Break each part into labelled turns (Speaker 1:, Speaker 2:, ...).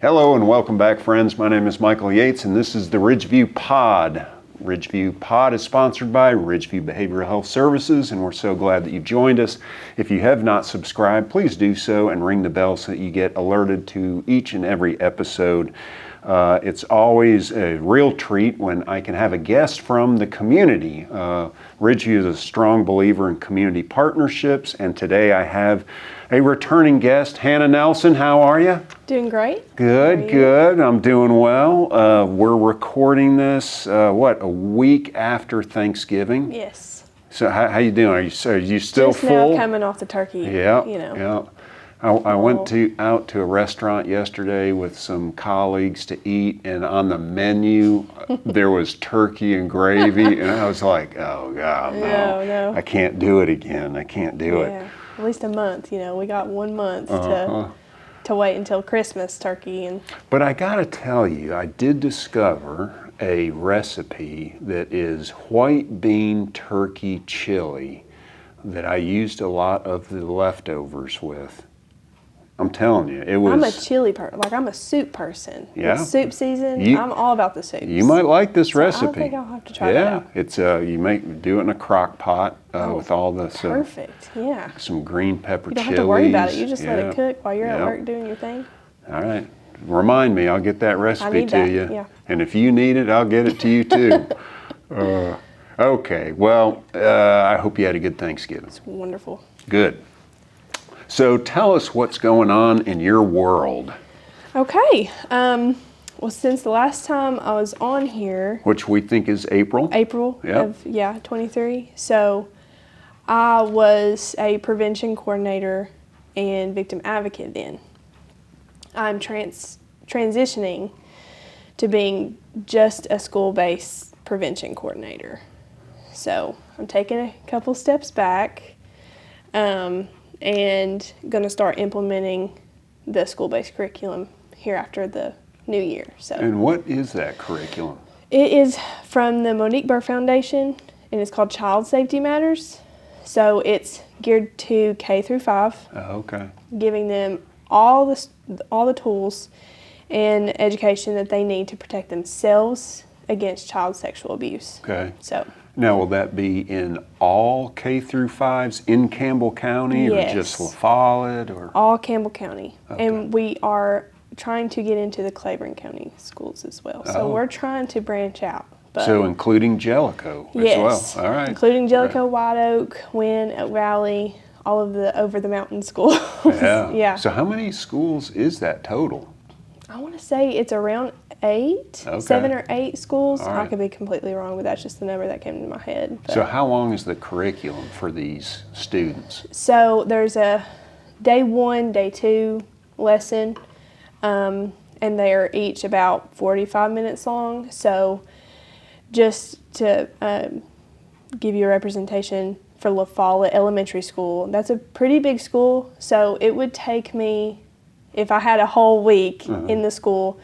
Speaker 1: Hello and welcome back, friends. My name is Michael Yates and this is the Ridgeview POD. Ridgeview POD is sponsored by Ridgeview Behavioral Health Services, and we're so glad that you've joined us. If you have not subscribed, please do so and ring the bell so that you get alerted to each and every episode. It's always a real treat when I can have a guest from the community. Ridgeview is a strong believer in community partnerships, and today I have a returning guest, Hannah Nelson. How are you?
Speaker 2: Doing great.
Speaker 1: Good, good. I'm doing well. We're recording this, a week after Thanksgiving?
Speaker 2: Yes.
Speaker 1: So how you doing? Are you still
Speaker 2: Just
Speaker 1: full?
Speaker 2: Now coming off the turkey.
Speaker 1: Yeah,
Speaker 2: Yeah.
Speaker 1: I went out to a restaurant yesterday with some colleagues to eat, and on the menu there was turkey and gravy, and I was like, oh God, no. I can't do it again. I can't do it.
Speaker 2: At least a month. We got 1 month to wait until Christmas turkey.
Speaker 1: But I gotta tell you, I did discover a recipe that is white bean turkey chili that I used a lot of the leftovers with. I'm telling you, it was... I'm
Speaker 2: a chili person. I'm a soup person.
Speaker 1: Yeah.
Speaker 2: It's soup season. I'm all about the soups.
Speaker 1: You might like this recipe.
Speaker 2: I think I'll have to try that out.
Speaker 1: It's you do it in a crock pot with all the...
Speaker 2: Perfect, yeah.
Speaker 1: Some green pepper chilies.
Speaker 2: You don't have to worry about it. You just let it cook while you're at work doing your thing.
Speaker 1: All right. Remind me. I'll get that recipe to you.
Speaker 2: Yeah.
Speaker 1: And if you need it, I'll get it to you too. Okay. Well, I hope you had a good Thanksgiving.
Speaker 2: It's wonderful.
Speaker 1: Good. So tell us what's going on in your world.
Speaker 2: Okay. Well, since the last time I was on here,
Speaker 1: which we think is April.
Speaker 2: Of 23. So I was a prevention coordinator and victim advocate then. I'm transitioning to being just a school-based prevention coordinator. So I'm taking a couple steps back. And going to start implementing the school-based curriculum here after the new year.
Speaker 1: And what is that curriculum?
Speaker 2: It is from the Monique Burr Foundation, and it's called Child Safety Matters. So it's geared to K through 5.
Speaker 1: Oh, okay. Giving
Speaker 2: them all the tools and education that they need to protect themselves against child sexual abuse.
Speaker 1: Okay.
Speaker 2: So.
Speaker 1: Now, will that be in all K through 5s in Campbell County,
Speaker 2: yes,
Speaker 1: or just La Follette, or
Speaker 2: all Campbell County?
Speaker 1: Okay.
Speaker 2: And we are trying to get into the Claiborne County schools as well. So we're trying to branch out.
Speaker 1: So including Jellicoe as well. All right.
Speaker 2: Including Jellicoe, White Oak, Wynn, Oak Valley, all of the over the mountain schools.
Speaker 1: Yeah.
Speaker 2: Yeah.
Speaker 1: So how many schools is that total?
Speaker 2: I want to say it's around 8, 7 or 8 schools. Right. I could be completely wrong, but that's just the number that came to my head. But.
Speaker 1: So how long is the curriculum for these students?
Speaker 2: So there's a day 1, day 2 lesson, and they're each about 45 minutes long. So just to give you a representation for La Follette Elementary School, that's a pretty big school. So it would take me, if I had a whole week in the school,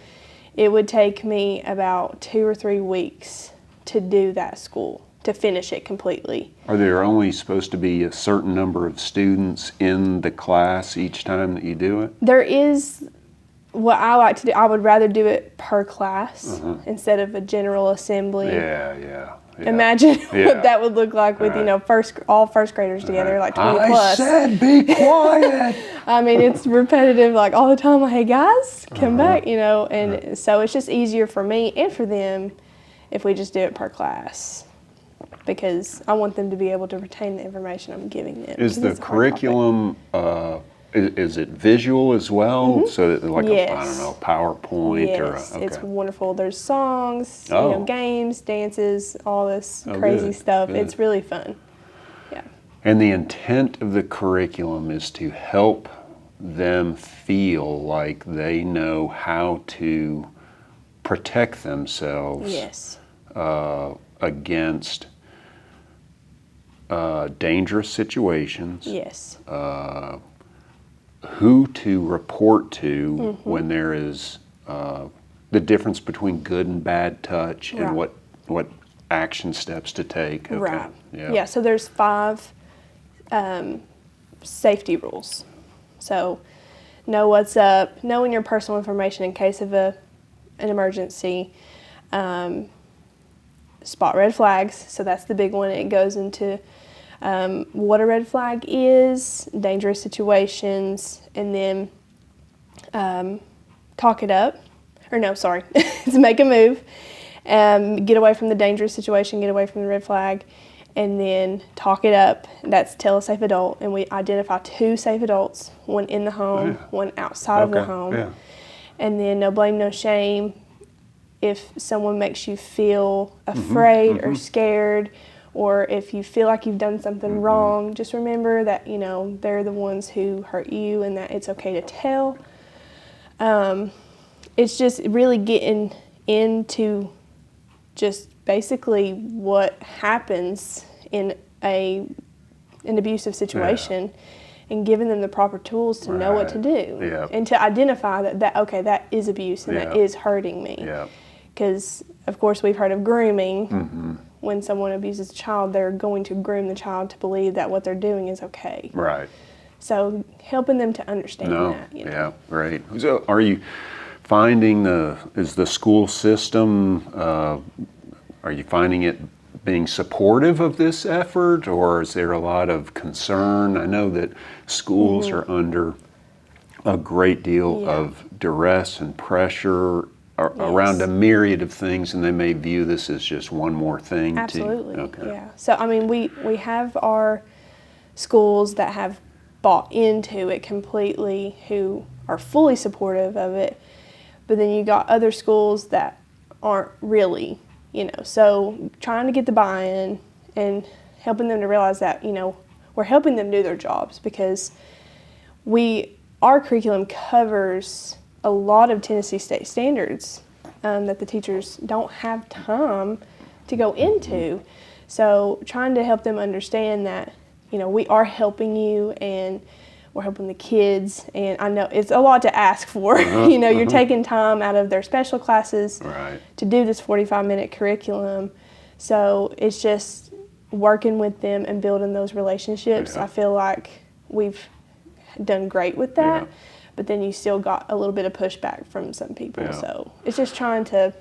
Speaker 2: it would take me about 2 or 3 weeks to do that school, to finish it completely.
Speaker 1: Are there only supposed to be a certain number of students in the class each time that you do it?
Speaker 2: There is, what I like to do, I would rather do it per class instead of a general assembly.
Speaker 1: Yeah.
Speaker 2: Imagine what that would look like with, all first graders together, like 20 plus.
Speaker 1: I said be quiet.
Speaker 2: I mean, it's repetitive, like all the time, like, hey guys, come back, and so it's just easier for me and for them if we just do it per class, because I want them to be able to retain the information I'm giving them.
Speaker 1: Is the curriculum, is it visual as well? So that like
Speaker 2: yes.
Speaker 1: I don't know, PowerPoint?
Speaker 2: Yes, it's wonderful. There's songs, games, dances, all this crazy stuff. Good. It's really fun. Yeah.
Speaker 1: And the intent of the curriculum is to help them feel like they know how to protect themselves against dangerous situations.
Speaker 2: Yes.
Speaker 1: Who to report to when there is the difference between good and bad touch, and what action steps to take. Okay.
Speaker 2: Right. Yeah. So there's 5 safety rules. So know what's up, knowing your personal information in case of an emergency, spot red flags. So that's the big one. It goes into what a red flag is, dangerous situations, and then talk it up. Or no, sorry, to make a move. Get away from the dangerous situation, get away from the red flag, and then talk it up. That's tell a safe adult, and we identify 2 safe adults, one in the home, one outside of the home.
Speaker 1: Yeah.
Speaker 2: And then no blame, no shame. If someone makes you feel afraid or scared, or if you feel like you've done something wrong, just remember that, you know, they're the ones who hurt you and that it's okay to tell. It's just really getting into just basically what happens in an abusive situation and giving them the proper tools to know what to do and to identify that okay, that is abuse and that is hurting me. Because, of course, we've heard of grooming. When someone abuses a child, they're going to groom the child to believe that what they're doing is okay.
Speaker 1: Right.
Speaker 2: So helping them to understand that. You know.
Speaker 1: Yeah, great. So are you finding is the school system, are you finding it being supportive of this effort, or is there a lot of concern? I know that schools are under a great deal of duress and pressure around a myriad of things, and they may view this as just one more thing.
Speaker 2: Absolutely. Yeah. So, I mean, we have our schools that have bought into it completely, who are fully supportive of it, but then you got other schools that aren't really, you know, so trying to get the buy-in and helping them to realize that, you know, we're helping them do their jobs, because our curriculum covers a lot of Tennessee state standards that the teachers don't have time to go into. So trying to help them understand that, you know, we are helping you and we're helping the kids. And I know it's a lot to ask for. You know, you're taking time out of their special classes to do this 45-minute curriculum. So it's just working with them and building those relationships. I feel like we've done great with that. But then you still got a little bit of pushback from some people. So it's just trying to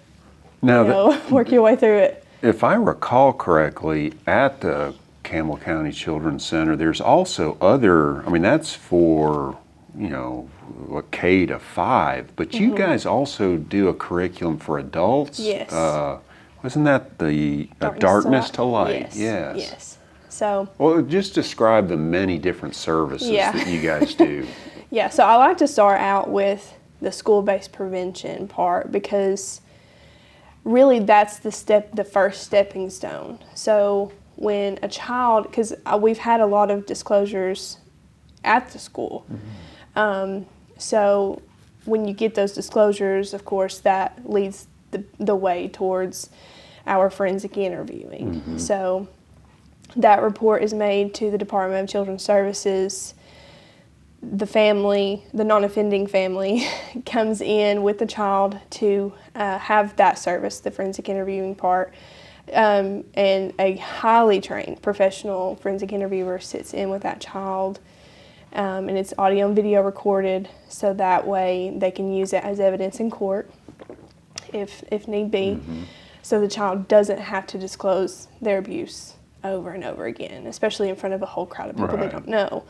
Speaker 2: work your way through it.
Speaker 1: If I recall correctly, at the Campbell County Children's Center, there's also other, I mean, that's for, you know, K to 5, but you guys also do a curriculum for adults.
Speaker 2: Yes.
Speaker 1: Wasn't that the Darkness to Light?
Speaker 2: Yes. So.
Speaker 1: Well, just describe the many different services that you guys do.
Speaker 2: So I like to start out with the school-based prevention part, because really that's the first stepping stone. So when a child, because we've had a lot of disclosures at the school, so when you get those disclosures, of course, that leads the way towards our forensic interviewing. So that report is made to the Department of Children's Services. The family, the non-offending family, comes in with the child to have that service, the forensic interviewing part, and a highly trained professional forensic interviewer sits in with that child, and it's audio and video recorded, so that way they can use it as evidence in court if need be, so the child doesn't have to disclose their abuse over and over again, especially in front of a whole crowd of people they don't know.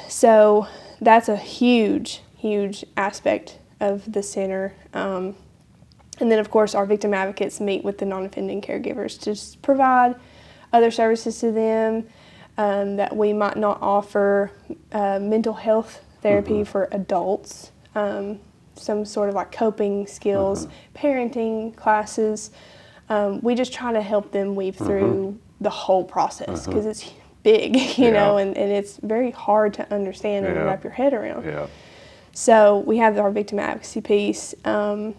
Speaker 2: So that's a huge, huge aspect of the center. And then, of course, our victim advocates meet with the non-offending caregivers to just provide other services to them that we might not offer, mental health therapy for adults, some sort of like coping skills, parenting classes. We just try to help them weave through the whole process, because it's big, you know, and it's very hard to understand and wrap your head around. So we have our victim advocacy piece, and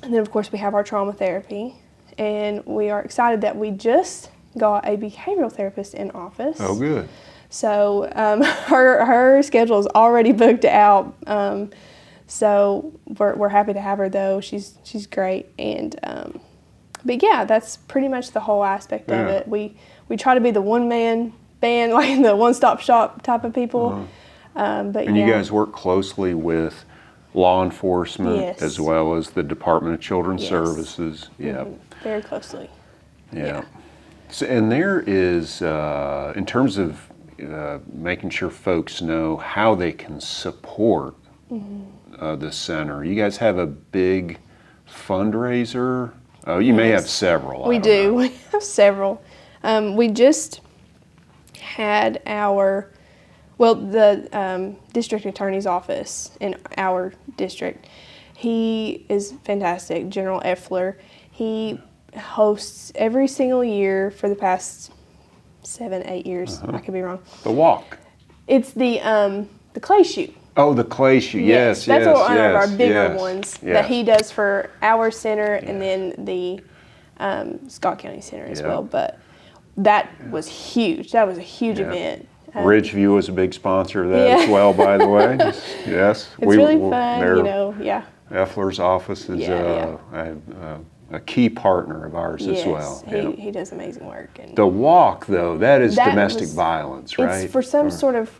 Speaker 2: then of course we have our trauma therapy, and we are excited that we just got a behavioral therapist in office.
Speaker 1: Oh, good.
Speaker 2: So her schedule is already booked out, so we're happy to have her, though. She's great, and but yeah, that's pretty much the whole aspect of it. We try to be the one-man band, like the one-stop shop type of people. But
Speaker 1: And
Speaker 2: yeah,
Speaker 1: you guys work closely with law enforcement
Speaker 2: Yes.
Speaker 1: as well as the Department of Children's
Speaker 2: Yes.
Speaker 1: Services. Yeah.
Speaker 2: very closely.
Speaker 1: Yeah. So, and there is, in terms of making sure folks know how they can support the center, you guys have a big fundraiser. Oh, you may have
Speaker 2: Yes.
Speaker 1: several.
Speaker 2: We do. We have several. We just had the district attorney's office in our district. He is fantastic, General Effler. He hosts every single year for the past 7-8 years. I could be wrong.
Speaker 1: The walk.
Speaker 2: It's the clay shoot.
Speaker 1: Oh, the clay shoot. Yes,
Speaker 2: that's
Speaker 1: yes,
Speaker 2: one of our
Speaker 1: yes,
Speaker 2: bigger
Speaker 1: yes,
Speaker 2: ones
Speaker 1: yes.
Speaker 2: that he does for our center and then the Scott County Center as
Speaker 1: Yeah.
Speaker 2: well. But that was huge. That was a huge event.
Speaker 1: Ridgeview is a big sponsor of that
Speaker 2: Yeah.
Speaker 1: as well, by the way. Yes.
Speaker 2: It's really fun, yeah.
Speaker 1: Effler's office is a key partner of ours as well.
Speaker 2: Yes, he does amazing work. And
Speaker 1: The walk, though, that is
Speaker 2: That
Speaker 1: domestic
Speaker 2: was-
Speaker 1: violence, right?
Speaker 2: it's for some sort of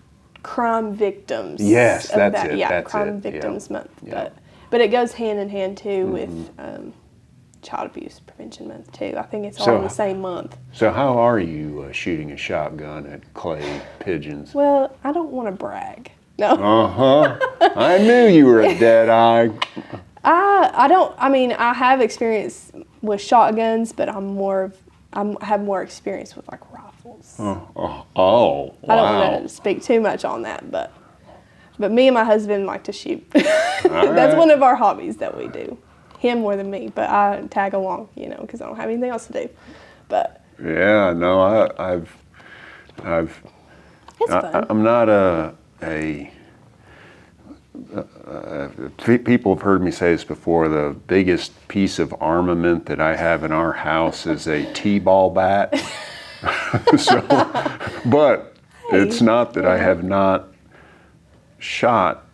Speaker 2: crime victims.
Speaker 1: Yes,
Speaker 2: of
Speaker 1: that's
Speaker 2: that.
Speaker 1: it,
Speaker 2: Yeah,
Speaker 1: that's
Speaker 2: Crime
Speaker 1: it,
Speaker 2: Victims
Speaker 1: yeah.
Speaker 2: Month.
Speaker 1: Yeah.
Speaker 2: But it goes hand in hand, too, with Child Abuse Prevention Month, too. I think it's all
Speaker 1: So-
Speaker 2: in the same month.
Speaker 1: So how are you shooting a shotgun at clay pigeons?
Speaker 2: Well, I don't want to brag. No.
Speaker 1: Uh-huh. I knew you were a dead eye.
Speaker 2: I have experience with shotguns, but I have more experience with like rifles.
Speaker 1: Oh,
Speaker 2: I don't
Speaker 1: wow.
Speaker 2: want to speak too much on that, but me and my husband like to shoot. That's
Speaker 1: right.
Speaker 2: one of our hobbies that we do. Him more than me, but I tag along, because I don't have anything else to do. But
Speaker 1: Yeah, no,
Speaker 2: it's fun.
Speaker 1: I'm not people have heard me say this before. The biggest piece of armament that I have in our house is a T-ball bat. But it's not that I have not shot.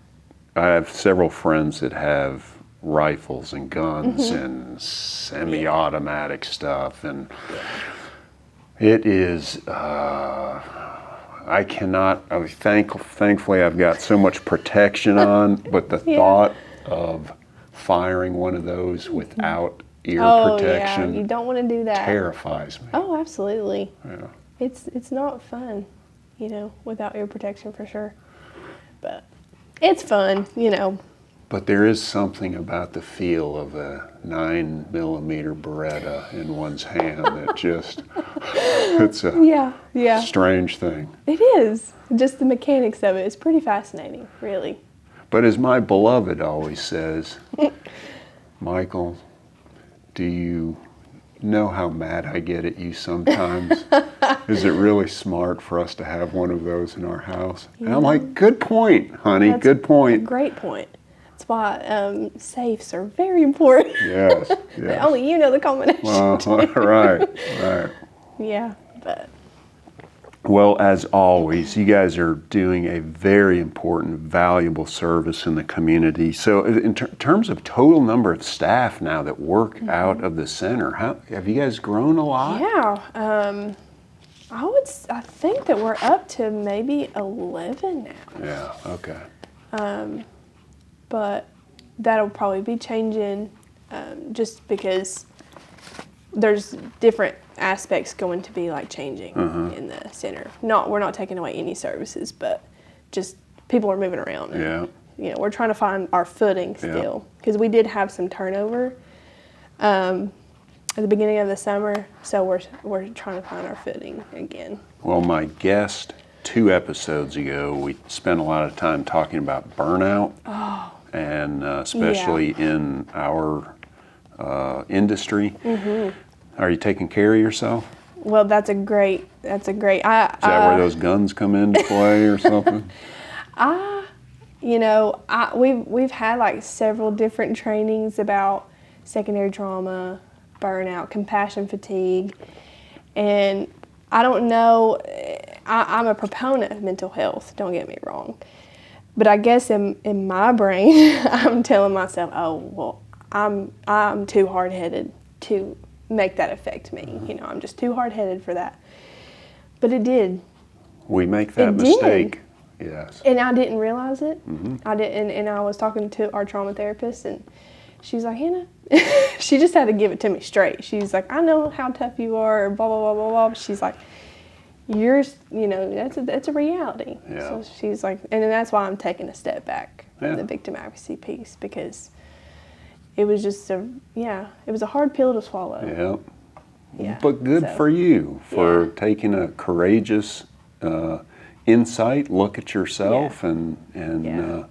Speaker 1: I have several friends that have rifles and guns and semi-automatic stuff, and it is. Thankfully, I've got so much protection on, but the thought of firing one of those without ear protection
Speaker 2: you don't want to do that.
Speaker 1: terrifies me.
Speaker 2: Oh, absolutely.
Speaker 1: Yeah.
Speaker 2: It's not fun, without ear protection for sure. But it's fun,
Speaker 1: But there is something about the feel of a 9mm Beretta in one's hand that just, it's a
Speaker 2: Yeah.
Speaker 1: strange thing.
Speaker 2: It is. Just the mechanics of it is pretty fascinating, really.
Speaker 1: But as my beloved always says, Michael, do you know how mad I get at you sometimes? Is it really smart for us to have one of those in our house? And I'm like, good point, honey,
Speaker 2: That's
Speaker 1: good
Speaker 2: a
Speaker 1: point.
Speaker 2: great point. That's why safes are very important.
Speaker 1: Yes, yes.
Speaker 2: Only you know the combination.
Speaker 1: Right.
Speaker 2: Yeah, but
Speaker 1: Well, as always, you guys are doing a very important, valuable service in the community. So in terms of total number of staff now that work out of the center, have you guys grown a lot?
Speaker 2: yeah, I think that we're up to maybe 11 now.
Speaker 1: Yeah, okay.
Speaker 2: But that'll probably be changing just because there's different aspects going to be like changing in the center. We're not taking away any services, but just people are moving around. And, we're trying to find our footing still because we did have some turnover at the beginning of the summer, so we're trying to find our footing again.
Speaker 1: Well, my guest 2 episodes ago, we spent a lot of time talking about burnout, and especially in our industry. Are you taking care of yourself?
Speaker 2: Well, that's a great.
Speaker 1: Is that where those guns come into play or something?
Speaker 2: We've had like several different trainings about secondary trauma, burnout, compassion fatigue, and I don't know. I'm a proponent of mental health. Don't get me wrong, but I guess in my brain, I'm telling myself, oh well, I'm too hard-headed to make that affect me. I'm just too hard-headed for that. But it did.
Speaker 1: We make that
Speaker 2: It
Speaker 1: mistake.
Speaker 2: did.
Speaker 1: Yes.
Speaker 2: And I didn't realize it. I didn't, and I was talking to our trauma therapist, and she's like, Hannah, she just had to give it to me straight. She's like, I know how tough you are, or blah, blah, blah, blah, blah. She's like, that's a reality.
Speaker 1: Yeah.
Speaker 2: So she's like, and that's why I'm taking a step back
Speaker 1: Yeah.
Speaker 2: from the victim advocacy piece, because it was just it was a hard pill to swallow.
Speaker 1: Yeah.
Speaker 2: Yeah.
Speaker 1: But good
Speaker 2: So,
Speaker 1: for you for
Speaker 2: yeah.
Speaker 1: taking a courageous insight, look at yourself, and
Speaker 2: Yeah.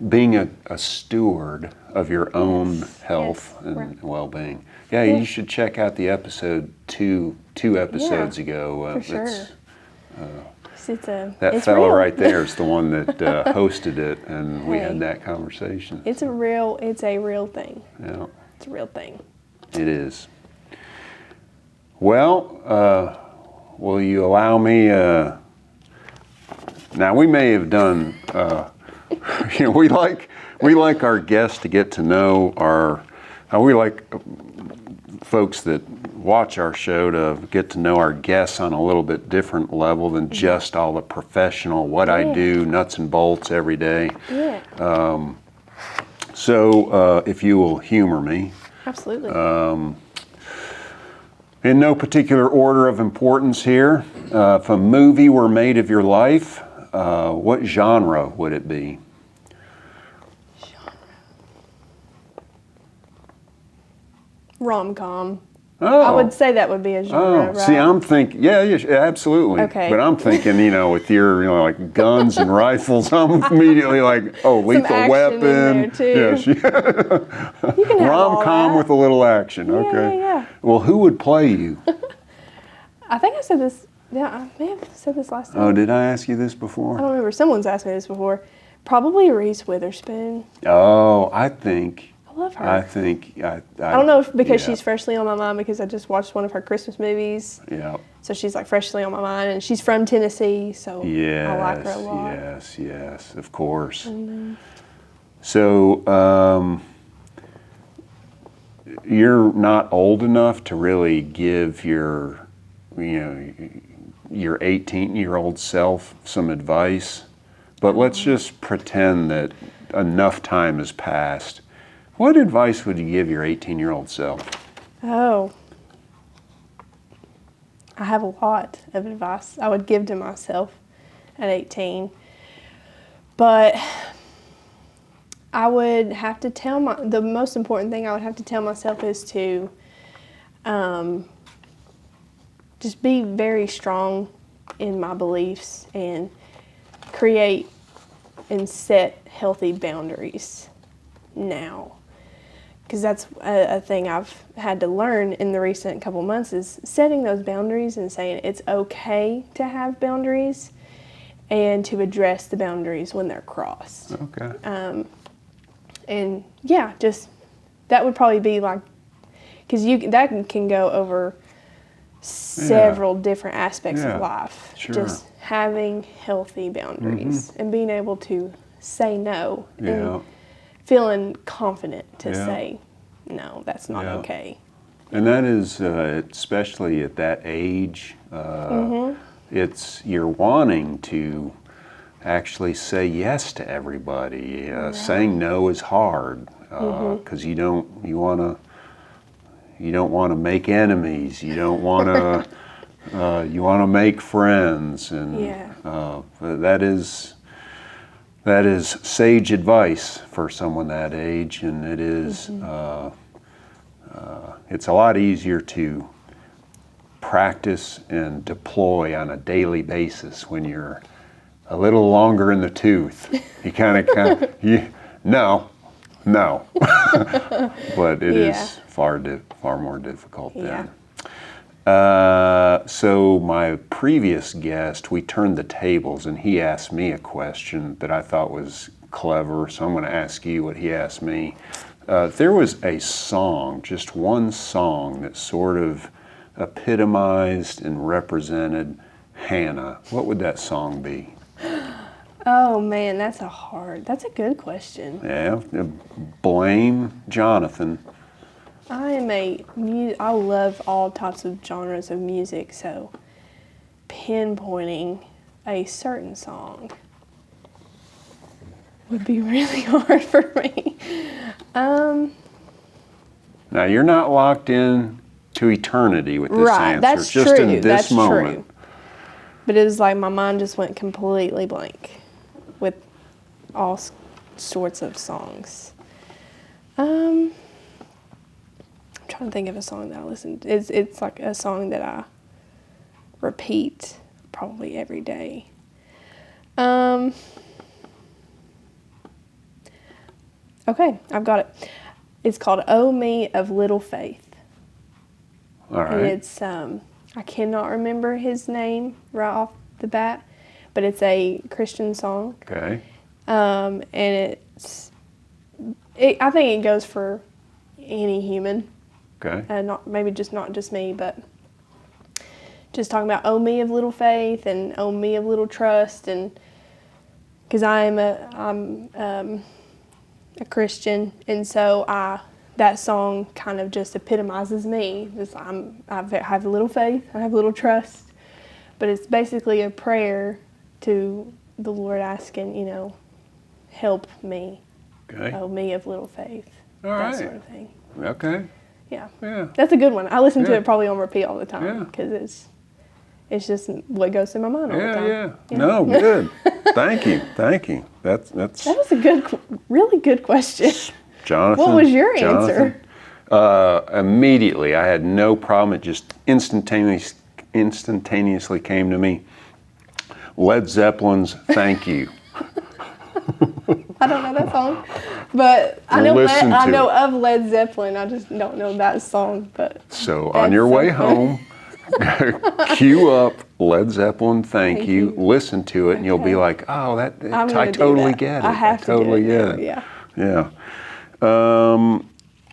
Speaker 1: being a steward of your own health
Speaker 2: Yes.
Speaker 1: and
Speaker 2: Right.
Speaker 1: well-being. Yeah,
Speaker 2: Yeah.
Speaker 1: you should check out the episode two episodes ago.
Speaker 2: For sure.
Speaker 1: That
Speaker 2: it's
Speaker 1: fellow
Speaker 2: real.
Speaker 1: right there is the one that hosted it, and we
Speaker 2: Hey.
Speaker 1: had that conversation.
Speaker 2: It's a real thing.
Speaker 1: Yeah,
Speaker 2: It's a real thing.
Speaker 1: it is. Well, will you allow me? Now we may have done. We like our guests to get to know we like folks that watch our show to get to know our guests on a little bit different level than just all the professional, what I do, nuts and bolts every day.
Speaker 2: Yeah.
Speaker 1: So if you will humor me,
Speaker 2: Absolutely.
Speaker 1: in no particular order of importance here, if a movie were made of your life, what genre would it be?
Speaker 2: Rom-com.
Speaker 1: Oh.
Speaker 2: I would say that would be a genre, right?
Speaker 1: See, I'm thinking, yeah, absolutely.
Speaker 2: Okay.
Speaker 1: But I'm thinking, with your, like guns and rifles, I'm immediately like, Lethal
Speaker 2: action
Speaker 1: Weapon.
Speaker 2: in there, too.
Speaker 1: Yes,
Speaker 2: You can have all
Speaker 1: rom-com
Speaker 2: that.
Speaker 1: with a little action. Okay.
Speaker 2: Yeah.
Speaker 1: Well, who would play you?
Speaker 2: I think I said this. Yeah, I may have said this last time.
Speaker 1: Oh, did I ask you this
Speaker 2: I
Speaker 1: before?
Speaker 2: don't remember. Someone's asked me this before. Probably Reese Witherspoon.
Speaker 1: Oh, I think.
Speaker 2: I love her.
Speaker 1: I think. I
Speaker 2: don't know if because
Speaker 1: yeah.
Speaker 2: she's freshly on my mind because I just watched one of her Christmas movies.
Speaker 1: Yeah.
Speaker 2: So she's like freshly on my mind, and she's from Tennessee, so
Speaker 1: Yes,
Speaker 2: I like her a lot.
Speaker 1: yes, of course. So, you're not old enough to really give your 18-year-old self some advice, but let's just pretend that enough time has passed. What advice would you give your 18-year-old self?
Speaker 2: Oh. I have a lot of advice I would give to myself at 18. But I would have to the most important thing I would have to tell myself is to just be very strong in my beliefs and create and set healthy boundaries now. Because that's a thing I've had to learn in the recent couple months is setting those boundaries and saying it's okay to have boundaries and to address the boundaries when they're crossed.
Speaker 1: Okay.
Speaker 2: And yeah, just that would probably be like, because that can go over several different aspects of life.
Speaker 1: Sure.
Speaker 2: Just having healthy boundaries and being able to say no.
Speaker 1: Yeah.
Speaker 2: And feeling confident to say, no, that's not okay.
Speaker 1: And that is, especially at that age, you're wanting to actually say yes to everybody. Saying no is hard because you don't want to make enemies. You don't want to. You want to make friends, and that is sage advice for someone that age, and it is it's a lot easier to practice and deploy on a daily basis when you're a little longer in the tooth. You no, but it is far more difficult then. So my previous guest, we turned the tables and he asked me a question that I thought was clever, so I'm going to ask you what he asked me. There was a song, just one song, that sort of epitomized and represented Hannah. What would that song be?
Speaker 2: Oh man, that's a good question.
Speaker 1: Yeah, blame Jonathan.
Speaker 2: I love all types of genres of music, so pinpointing a certain song would be really hard for me.
Speaker 1: Now, you're not locked in to eternity with this
Speaker 2: Right,
Speaker 1: answer.
Speaker 2: that's
Speaker 1: just
Speaker 2: true.
Speaker 1: in this
Speaker 2: That's
Speaker 1: moment.
Speaker 2: true. But it was like my mind just went completely blank with all sorts of songs. I'm trying to think of a song that I listened to. It's like a song that I repeat probably every day. Okay, I've got it. It's called "Oh Me of Little Faith."
Speaker 1: All right.
Speaker 2: And it's, I cannot remember his name right off the bat, but it's a Christian song.
Speaker 1: Okay.
Speaker 2: And I think it goes for any human.
Speaker 1: Okay.
Speaker 2: Not just me, but just talking about "Oh Me of Little Faith" and "Oh Me of Little Trust," and because I'm a Christian, and so that song kind of just epitomizes me. I have little faith, I have little trust, but it's basically a prayer to the Lord asking, help me,
Speaker 1: Okay.
Speaker 2: oh me of little faith,
Speaker 1: All
Speaker 2: that
Speaker 1: right.
Speaker 2: sort of thing.
Speaker 1: Okay.
Speaker 2: Yeah,
Speaker 1: Yeah.
Speaker 2: that's a good one. I listen to
Speaker 1: Yeah.
Speaker 2: it probably on repeat all the
Speaker 1: Yeah.
Speaker 2: time because it's just what goes through my mind all the time.
Speaker 1: Yeah. No, good. Thank you. That's
Speaker 2: That was a really good question.
Speaker 1: Jonathan.
Speaker 2: What was your
Speaker 1: Jonathan.
Speaker 2: answer?
Speaker 1: Immediately, I had no problem. It just instantaneously came to me. Led Zeppelin's "Thank You."
Speaker 2: I don't know that song, but I know
Speaker 1: Listen to
Speaker 2: I know
Speaker 1: it.
Speaker 2: of Led Zeppelin. I just don't know that song. But
Speaker 1: So
Speaker 2: that's
Speaker 1: on your
Speaker 2: so
Speaker 1: way
Speaker 2: funny.
Speaker 1: home, cue up Led Zeppelin "Thank
Speaker 2: Thank
Speaker 1: You."
Speaker 2: You.
Speaker 1: Listen to it, and you'll be
Speaker 2: Okay.
Speaker 1: like, "Oh,
Speaker 2: I'm
Speaker 1: I
Speaker 2: gonna do
Speaker 1: totally
Speaker 2: that.
Speaker 1: get it.
Speaker 2: I have to
Speaker 1: totally
Speaker 2: do
Speaker 1: get
Speaker 2: it.
Speaker 1: it."
Speaker 2: Yeah.
Speaker 1: Yeah.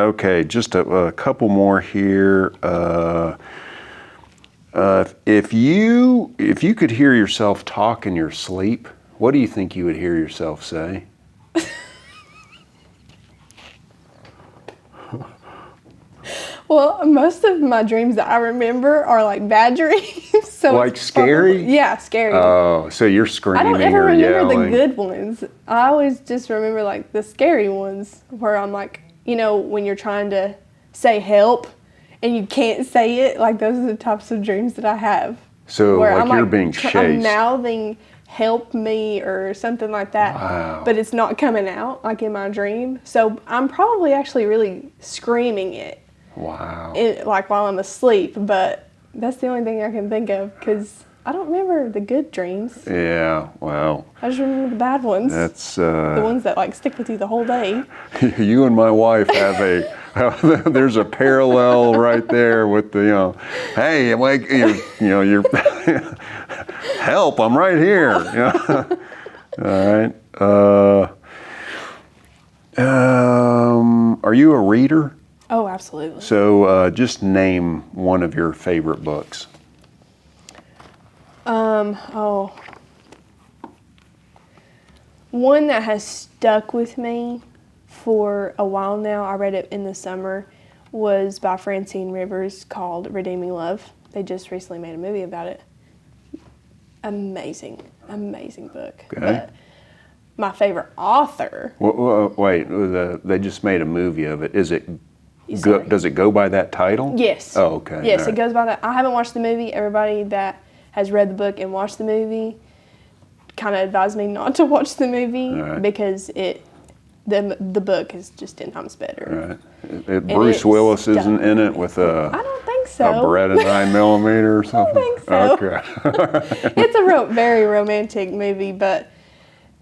Speaker 1: Okay, just a couple more here. If you could hear yourself talk in your sleep, what do you think you would hear yourself say?
Speaker 2: Well, most of my dreams that I remember are like bad dreams. So
Speaker 1: Like
Speaker 2: it's
Speaker 1: scary?
Speaker 2: Yeah, scary.
Speaker 1: Oh, so you're
Speaker 2: I
Speaker 1: screaming
Speaker 2: don't ever
Speaker 1: or
Speaker 2: remember
Speaker 1: yelling.
Speaker 2: the good ones. I always just remember like the scary ones where I'm like, when you're trying to say help and you can't say it. Like those are the types of dreams that I have.
Speaker 1: So
Speaker 2: Where
Speaker 1: like
Speaker 2: I'm
Speaker 1: you're being
Speaker 2: I'm
Speaker 1: chased.
Speaker 2: mouthing "help me" or something like that.
Speaker 1: Wow.
Speaker 2: But it's not coming out like in my dream. So I'm probably actually really screaming it.
Speaker 1: Wow.
Speaker 2: Like while I'm asleep, but that's the only thing I can think of because I don't remember the good dreams.
Speaker 1: Yeah, well,
Speaker 2: I just remember the bad ones.
Speaker 1: that's
Speaker 2: The ones that like stick with you the whole day.
Speaker 1: you and my wife have there's a parallel right there with the hey, like you're help, I'm right here. All right. Are you a reader?
Speaker 2: Oh, absolutely.
Speaker 1: So just name one of your favorite books.
Speaker 2: One that has stuck with me for a while now, I read it in the summer, was by Francine Rivers called Redeeming Love. They just recently made a movie about it. Amazing book.
Speaker 1: Okay.
Speaker 2: But my favorite author.
Speaker 1: Wait, they just made a movie of it. Is it?
Speaker 2: Sorry.
Speaker 1: Does it go by that title?
Speaker 2: Yes.
Speaker 1: Oh, okay.
Speaker 2: Yes,
Speaker 1: All
Speaker 2: it
Speaker 1: right.
Speaker 2: goes by that. I haven't watched the movie. Everybody that has read the book and watched the movie kind of advised me not to watch the movie
Speaker 1: All right.
Speaker 2: because the book is just 10 times better.
Speaker 1: Right. Bruce
Speaker 2: it's
Speaker 1: Willis isn't
Speaker 2: stuck
Speaker 1: in
Speaker 2: with
Speaker 1: it
Speaker 2: me.
Speaker 1: with
Speaker 2: I don't think so.
Speaker 1: a Beretta 9mm or something?
Speaker 2: think so.
Speaker 1: Okay.
Speaker 2: It's a very romantic movie, but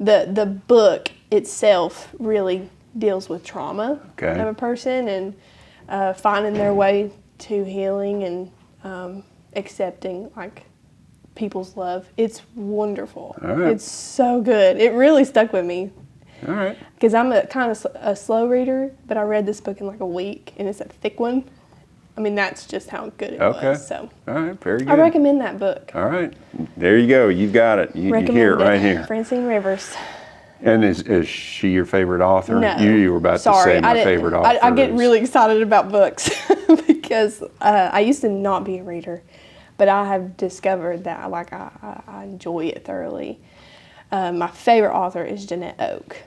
Speaker 2: the book itself really deals with trauma
Speaker 1: Okay.
Speaker 2: of a person and finding their way to healing and accepting like people's love. It's wonderful.
Speaker 1: All right.
Speaker 2: It's so good. It really stuck with me
Speaker 1: All right.
Speaker 2: because I'm a kind of a slow reader, but I read this book in like a week, and it's a thick one. I mean, that's just how good it
Speaker 1: Okay.
Speaker 2: was. So
Speaker 1: All right. Very good.
Speaker 2: I recommend that book.
Speaker 1: All right. There you go. You've got it. You hear it right here.
Speaker 2: Francine Rivers.
Speaker 1: And is she your favorite author?
Speaker 2: No.
Speaker 1: You were about to say my favorite author.
Speaker 2: I get
Speaker 1: is-
Speaker 2: really excited about books because I used to not be a reader, but I have discovered that I enjoy it thoroughly. My favorite author is Jeanette Oak.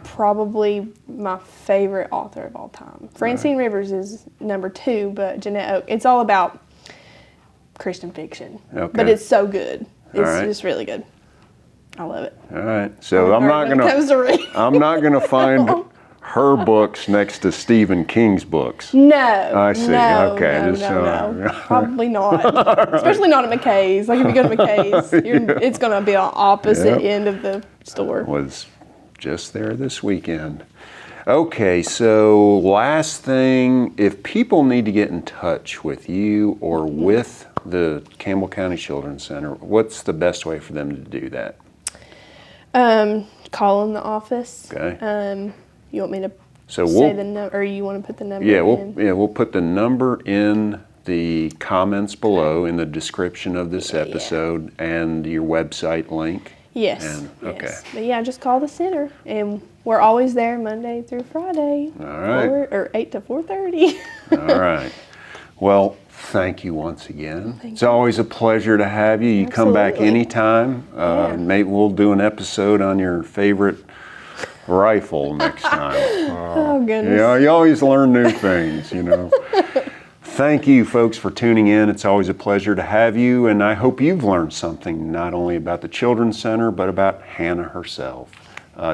Speaker 2: Probably my favorite author of all time. Francine Rivers is number 2, but Jeanette Oak, it's all about Christian fiction.
Speaker 1: Okay.
Speaker 2: But it's so good. It's
Speaker 1: right.
Speaker 2: just really good. I love it.
Speaker 1: All right. So I'm not gonna find her books next to Stephen King's books.
Speaker 2: No.
Speaker 1: I see.
Speaker 2: No,
Speaker 1: Okay.
Speaker 2: no. Probably not. Especially not at McKay's. Like if you go to McKay's, it's going to be on opposite end of the store.
Speaker 1: Was just there this weekend. Okay, so last thing, if people need to get in touch with you or with the Campbell County Children's Center, what's the best way for them to do that?
Speaker 2: Call in the office.
Speaker 1: Okay.
Speaker 2: You want me to
Speaker 1: So
Speaker 2: say the number, or you want to put the number in?
Speaker 1: We'll put the number in the comments below in the description of this episode and your website link.
Speaker 2: Yes.
Speaker 1: And, okay.
Speaker 2: Yes. But yeah, just call the center, and we're always there Monday through Friday.
Speaker 1: All right.
Speaker 2: Or 8 to 4:30.
Speaker 1: All right. Well, thank you once again. It's always a pleasure to have you. You come back anytime. Maybe we'll do an episode on your favorite rifle next time.
Speaker 2: Oh, goodness.
Speaker 1: Yeah, you always learn new things, you know. Thank you, folks, for tuning in. It's always a pleasure to have you, and I hope you've learned something not only about the Children's Center, but about Hannah herself.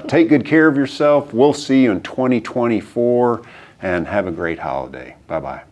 Speaker 1: Take good care of yourself. We'll see you in 2024, and have a great holiday. Bye-bye.